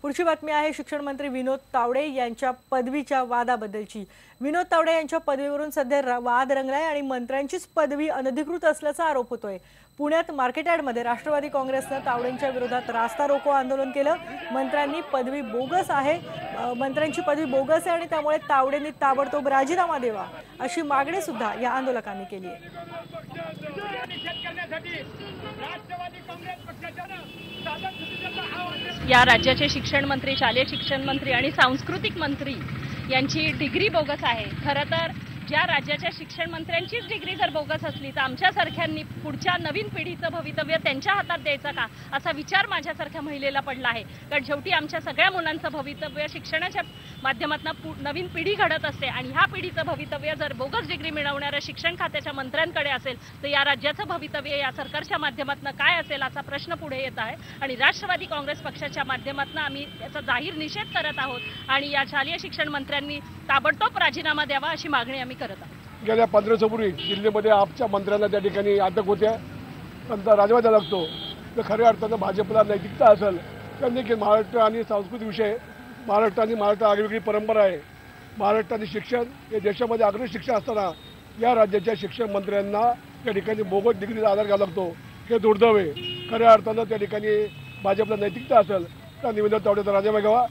पुढची बातमी आहे शिक्षण मंत्री विनोद तावडे यांच्या पदवीच्या वादाबद्दलची। विनोद तावडे यांच्या पदवीवरून सध्या वाद रंगलाय आणि मंत्र्यांचीच पदवी अनधिकृत असल्याचा आरोप होतोय। पुण्यात मार्केट यार्डमध्ये राष्ट्रवादी काँग्रेसने तावडेंच्या विरोधात रास्ता रोको आंदोलन केलं। मंत्र्यांची पदवी बोगस आहे आणि त्यामुळे तावडेंनी ताबडतोब राजीनामा द्यावा अशी मागणी सुद्धा या आंदोलकांनी केली आहे। या राज्याचे शिक्षण मंत्री, शालेय शिक्षण मंत्री आणि सांस्कृतिक मंत्री यांची डिग्री बोगस आहे। खरं तर ज्या राज्याच्या शिक्षण मंत्र्यांचीच डिग्री जर बोगस असली तर आमच्यासारख्यांनी पुढच्या नवीन पिढीचं भवितव्य त्यांच्या हातात द्यायचं का असा विचार माझ्यासारख्या महिलेला पडला आहे। कारण शेवटी आमच्या सगळ्या मुलांचं भवितव्य शिक्षणाच्या माध्यमातून नवीन पिढी घडत असते आणि ह्या पिढीचं भवितव्य जर बोगस डिग्री मिळवणाऱ्या शिक्षण खात्याच्या मंत्र्यांकडे असेल तर या राज्याचं भवितव्य या सरकारच्या माध्यमातून काय असेल असा प्रश्न पुढे येत आहे। आणि राष्ट्रवादी काँग्रेस पक्षाच्या माध्यमातून आम्ही याचा जाहीर निषेध करत आहोत आणि या शालेय शिक्षण मंत्र्यांनी ताबडतोब राजीनामा द्यावा अशी मागणी आम्ही करत आहोत। गेल्या 15 दिवसापूर्वी दिल्लीमध्ये आपच्या मंत्र्यांना त्या ठिकाणी अटक होत्या, त्यांचा राजीनामा लागतो। तर खऱ्या अर्थानं भाजपला नैतिकता असेल त्यांनी की महाराष्ट्र आणि सांस्कृतिक विषय, महाराष्ट्र आगळीवेगळी परंपरा आहे। महाराष्ट्र आणि शिक्षण हे देशामध्ये अग्रणी शिक्षण असताना या राज्याच्या शिक्षण मंत्र्यांना त्या ठिकाणी बोगस डिग्रीचा आधार घ्यावा लागतो, हे दुर्दैव आहे। खऱ्या अर्थानं त्या ठिकाणी भाजपला नैतिकता असेल तर विनोद तावडेचा राजीनामा घ्यावा